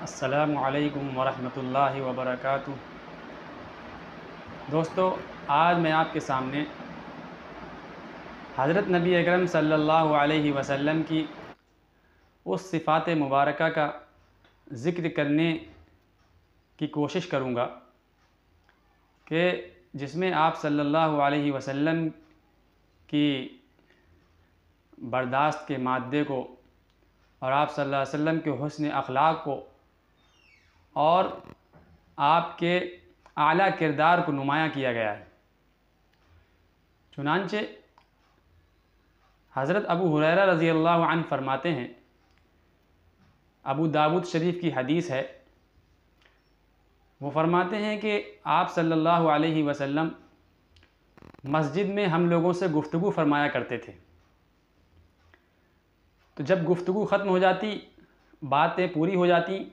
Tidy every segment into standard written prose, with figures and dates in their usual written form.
अस्सलामु अलैकुम वरहमतुल्लाहि वबरकातुह। दोस्तों, आज मैं आपके सामने हज़रत नबी अकरम सल्लल्लाहु अलैहि वसल्लम की उस सिफ़ात मुबारका का ज़िक्र करने की कोशिश करूँगा कि जिसमें आप सल्लल्लाहु अलैहि वसल्लम की बर्दाश्त के मादे को और आप सल्लल्लाहु अलैहि वसल्लम के हुस्न अखलाक को और आपके आला किरदार को नुमायाँ किया गया है। चुनांचे हज़रत अबू हुरैरा रज़ी अल्लाहु अन्हु फरमाते हैं, अबू दाऊद शरीफ की हदीस है, वो फरमाते हैं कि आप सल्लल्लाहु अलैहि वसल्लम मस्जिद में हम लोगों से गुफ्तगू फरमाया करते थे। तो जब गुफ्तगू ख़त्म हो जाती, बातें पूरी हो जाती,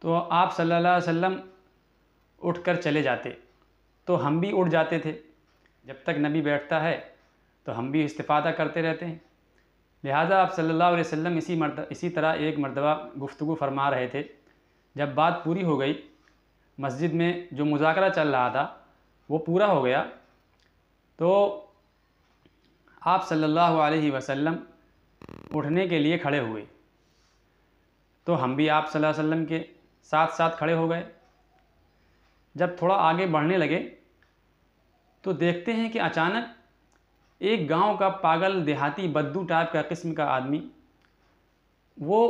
तो आप सल्लल्लाहु अलैहि वसल्लम उठकर चले जाते, तो हम भी उठ जाते थे। जब तक नबी बैठता है तो हम भी इस्तिफ़ादा करते रहते हैं। लिहाजा आप सल्लल्लाहु अलैहि वसल्लम इसी तरह एक मरतबा गुफ्तगू फरमा रहे थे। जब बात पूरी हो गई, मस्जिद में जो मुज़ाकरा चल रहा था वो पूरा हो गया, तो आप सल्लल्लाहु अलैहि वसल्लम उठने के लिए खड़े हुए, तो हम भी आप सल्लल्लाहु अलैहि वसल्लम के साथ साथ खड़े हो गए। जब थोड़ा आगे बढ़ने लगे तो देखते हैं कि अचानक एक गांव का पागल देहाती बद्दू टाइप का किस्म का आदमी वो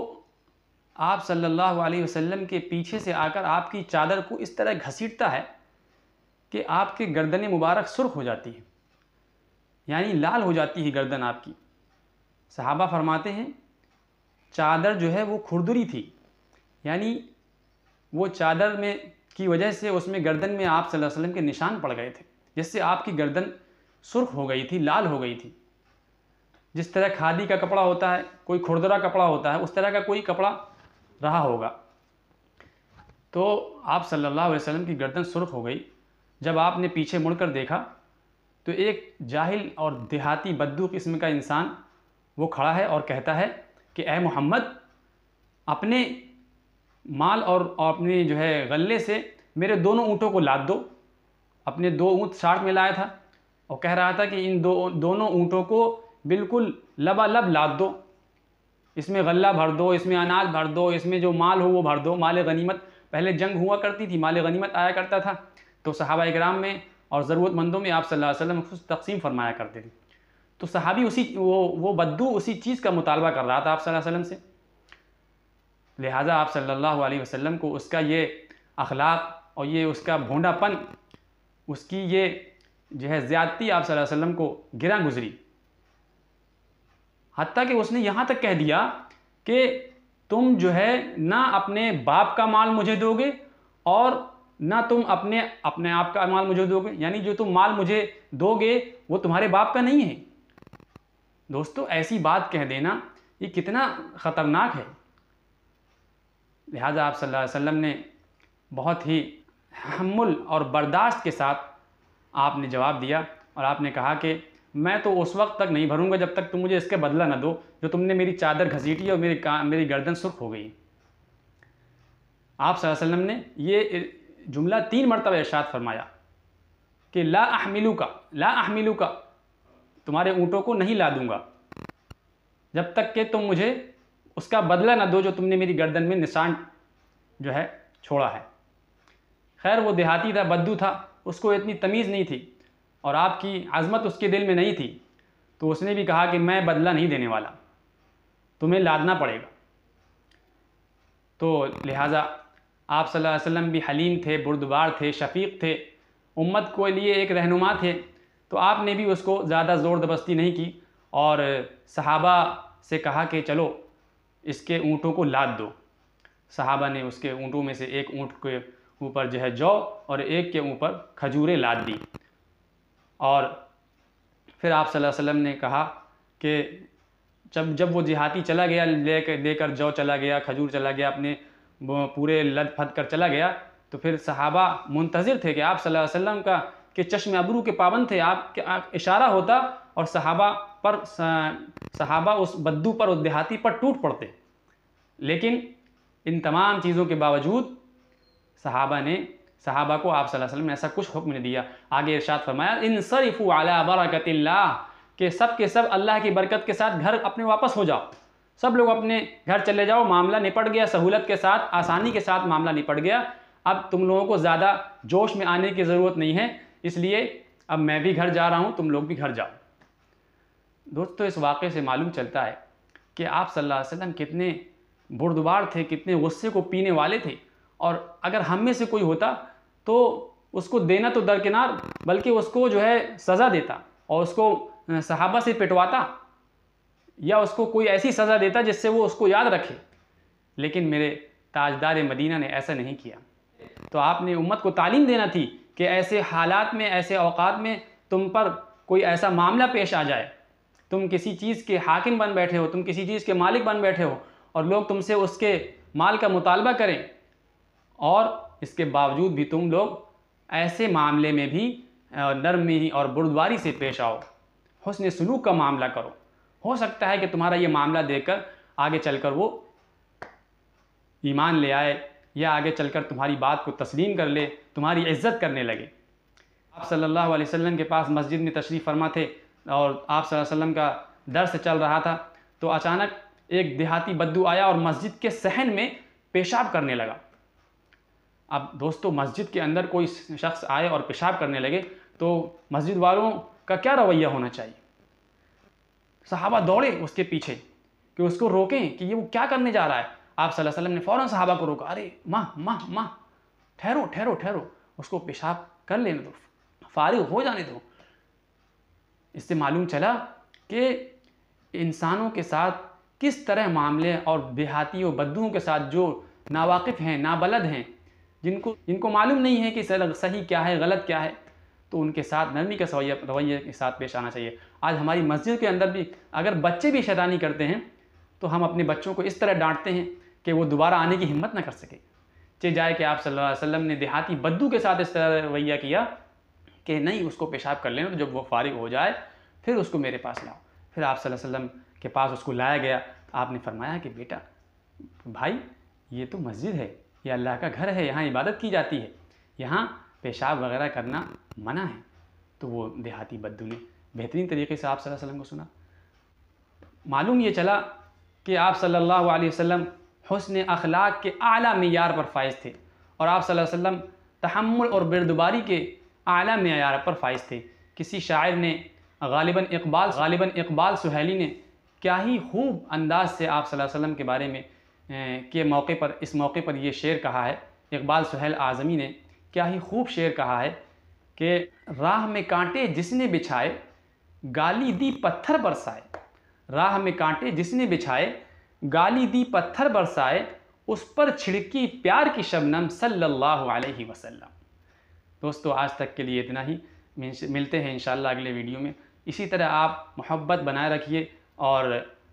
आप सल्लल्लाहु अलैहि वसल्लम के पीछे से आकर आपकी चादर को इस तरह घसीटता है कि आपकी गर्दन मुबारक सुर्ख हो जाती है, यानी लाल हो जाती है गर्दन आपकी। सहाबा फरमाते हैं चादर जो है वो खुरदुरी थी, यानी वो चादर में की वजह से उसमें गर्दन में आप सल्लल्लाहु अलैहि वसल्लम के निशान पड़ गए थे, जिससे आपकी गर्दन सुर्ख हो गई थी, लाल हो गई थी। जिस तरह खादी का कपड़ा होता है, कोई खुरदरा कपड़ा होता है, उस तरह का कोई कपड़ा रहा होगा। तो आप सल्लल्लाहु अलैहि वसल्लम की गर्दन सुर्ख हो गई। जब आपने पीछे मुड़कर देखा तो एक जाहिल और देहाती बद्दू किस्म का इंसान वो खड़ा है और कहता है कि ए मोहम्मद, अपने माल और अपने जो है गल्ले से मेरे दोनों ऊँटों को लाद दो। अपने दो ऊँट साथ में लाया था और कह रहा था कि इन दोनों ऊँटों को बिल्कुल लबालब लाद दो, इसमें गल्ला भर दो, इसमें अनाज भर दो, इसमें जो माल हो वो भर दो। माल गनीमत, पहले जंग हुआ करती थी, माल गनीमत आया करता था, तो सहाबा इकराम में और ज़रूरतमंदों में आप सल्लल्लाहु अलैहि वसल्लम खुद तक़सीम फरमाया करते थे। तो सहाबी वो बद्दू उसी चीज़ का मुतालबा कर रहा था आप सल्लल्लाहु अलैहि वसल्लम से। लिहाजा आप सल्लल्लाहु अलैहि वसल्लम को उसका ये अखलाक और ये उसका भोंडापन, उसकी ये जो है ज़्यादती आप सल्लल्लाहु अलैहि वसल्लम को गिरा गुजरी। हत्ता कि उसने यहाँ तक कह दिया कि तुम जो है ना अपने बाप का माल मुझे दोगे और ना तुम अपने आप का माल मुझे दोगे, यानी जो तुम माल मुझे दोगे वो तुम्हारे बाप का नहीं है। दोस्तों, ऐसी बात कह देना ये कितना ख़तरनाक है। लिहाजा आप सल्लल्लाहु अलैहि वसल्लम ने बहुत ही तहम्मुल और बर्दाश्त के साथ आपने जवाब दिया और आपने कहा कि मैं तो उस वक्त तक नहीं भरूंगा जब तक तुम मुझे इसका बदला न दो जो तुमने मेरी चादर घसीटी और मेरी गर्दन सुर्ख हो गई। आप सल्लल्लाहु अलैहि वसल्लम ने ये जुमला 3 मरतबा इरशाद फरमाया कि ला अहमिलुका, तुम्हारे ऊँटों को नहीं ला दूंगा जब तक कि तुम मुझे उसका बदला न दो जो तुमने मेरी गर्दन में निशान जो है छोड़ा है। खैर, वो देहाती था, बद्दू था, उसको इतनी तमीज़ नहीं थी और आपकी आज़मत उसके दिल में नहीं थी, तो उसने भी कहा कि मैं बदला नहीं देने वाला, तुम्हें लादना पड़ेगा। तो लिहाजा आप सल्लल्लाहु अलैहि वसल्लम भी हलीम थे, बुर्दबार थे, शफ़ीक़ थे, उम्मत के लिए एक रहनुमा थे, तो आपने भी उसको ज़्यादा ज़ोर ज़बरदस्ती नहीं की और सहाबा से कहा कि चलो इसके ऊँटों को लाद दो। सहाबा ने उसके ऊँटों में से एक ऊँट के ऊपर जो है जौ और एक के ऊपर खजूरें लाद दी। और फिर आप सल्लल्लाहु अलैहि वसल्लम ने कहा कि जब वो देहाती चला गया, लेकर जौ चला गया, खजूर चला गया, अपने पूरे लद फद कर चला गया, तो फिर सहाबा मुंतज़िर थे कि आप सल्लल्लाहु अलैहि वसल्लम का कि चश्म अबरू के पाबंद थे, आप इशारा होता और सहाबा उस बद्दू पर, उस देहाती पर टूट पड़ते। लेकिन इन तमाम चीज़ों के बावजूद सहाबा को आप सल्लल्लाहु अलैहि वसल्लम ने ऐसा कुछ हुक्म नहीं दिया। आगे इरशाद फरमाया इनसरिफू अला बरकतिल्लाह, कि सब के सब अल्लाह की बरकत के साथ घर अपने वापस हो जाओ, सब लोग अपने घर चले जाओ, मामला निपट गया, सहूलत के साथ आसानी के साथ मामला निपट गया। अब तुम लोगों को ज़्यादा जोश में आने की ज़रूरत नहीं है, इसलिए अब मैं भी घर जा रहा हूँ, तुम लोग भी घर जाओ। दोस्तों, इस वाक़े से मालूम चलता है कि आप सल्लल्लाहु अलैहि वसल्लम कितने बुर्दबार थे, कितने गुस्से को पीने वाले थे। और अगर हम में से कोई होता तो उसको देना तो दरकिनार, बल्कि उसको जो है सज़ा देता और उसको सहाबा से पिटवाता या उसको कोई ऐसी सज़ा देता जिससे वो उसको याद रखे। लेकिन मेरे ताजदार मदीना ने ऐसा नहीं किया। तो आपने उम्मत को तालीम देना थी कि ऐसे हालात में, ऐसे औकात में तुम पर कोई ऐसा मामला पेश आ जाए, तुम किसी चीज़ के हाकिम बन बैठे हो, तुम किसी चीज़ के मालिक बन बैठे हो और लोग तुमसे उसके माल का मुतालबा करें, और इसके बावजूद भी तुम लोग ऐसे मामले में भी नरमी और बुर्दबारी से पेश आओ, हुस्न सलूक का मामला करो। हो सकता है कि तुम्हारा ये मामला देखकर आगे चलकर वो ईमान ले आए या आगे चलकर तुम्हारी बात को तस्लीम कर ले, तुम्हारी इज़्ज़त करने लगे। आप सल्लल्लाहु अलैहि वसल्लम के पास मस्जिद में तशरीफ़ फरमा थे और आप सल्लल्लाहु अलैहि वसल्लम का दर्स चल रहा था, तो अचानक एक देहाती बद्दू आया और मस्जिद के सहन में पेशाब करने लगा। अब दोस्तों, मस्जिद के अंदर कोई शख्स आए और पेशाब करने लगे तो मस्जिद वालों का क्या रवैया होना चाहिए? सहाबा दौड़े उसके पीछे कि उसको रोकें कि ये वो क्या करने जा रहा है। आप सल्लल्लाहु अलैहि वसल्लम ने फ़ौरन सहाबा को रोका, अरे माँ ठहरो ठहरो ठहरो, उसको पेशाब कर लेने दो, फारिग हो जाने दो। इससे मालूम चला कि इंसानों के साथ किस तरह मामले, और देहातियों बद्दुओं के साथ जो नावाकिफ़ हैं, नाबलद हैं, जिनको मालूम नहीं है कि सही क्या है, गलत क्या है, तो उनके साथ नरमी का रवैये के साथ पेश आना चाहिए। आज हमारी मस्जिद के अंदर भी अगर बच्चे भी शैतानी करते हैं तो हम अपने बच्चों को इस तरह डांटते हैं कि वो दोबारा आने की हिम्मत ना कर सके। चे जाए कि आप सल्लल्लाहु अलैहि वसल्लम ने देहाती बद्दू के साथ इस तरह रवैया किया कि नहीं, उसको पेशाब कर लेना, तो जब वो फारिग हो जाए फिर उसको मेरे पास लाओ। फिर आप सल्लल्लाहु अलैहि वसल्लम के पास उसको लाया गया। तो आपने फरमाया कि बेटा भाई, ये तो मस्जिद है, ये अल्लाह का घर है, यहाँ इबादत की जाती है, यहाँ पेशाब वगैरह करना मना है। तो वो देहाती बद्दू ने बेहतरीन तरीके से आप सल्लल्लाहु अलैहि वसल्लम को सुना। मालूम ये चला कि आप सल्लल्लाहु अलैहि वसल्लम हुस्न अखलाक के आला मेयार पर फाइज थे और आप सल्लल्लाहु अलैहि वसल्लम तहम्मुल और बिरदबारी के आला मेयार पर फाइज थे। किसी शायर ने गालिबन इकबाल सुहैली ने क्या ही खूब अंदाज से आप सल्लल्लाहु अलैहि वसल्लम के बारे में इस मौके पर ये शेर कहा है। इकबाल सुहैल आज़मी ने क्या ही खूब शेर कहा है कि राह में कांटे जिसने बिछाए, गाली दी पत्थर बरसाए। राह में कांटे जिसने बिछाए, गाली दी पत्थर बरसाए, उस पर छिड़की प्यार की शबनम सल्लल्लाहु अलैहि वसल्लम। दोस्तों, आज तक के लिए इतना ही। मिलते हैं इंशाअल्लाह अगले वीडियो में। इसी तरह आप मोहब्बत बनाए रखिए और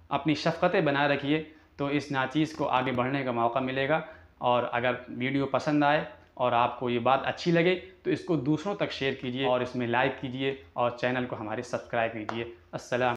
अपनी शफ़क़तें बनाए रखिए, तो इस नाचीज़ को आगे बढ़ने का मौका मिलेगा। और अगर वीडियो पसंद आए और आपको ये बात अच्छी लगे तो इसको दूसरों तक शेयर कीजिए और इसमें लाइक कीजिए और चैनल को हमारे सब्सक्राइब कीजिए। अस्सलाम।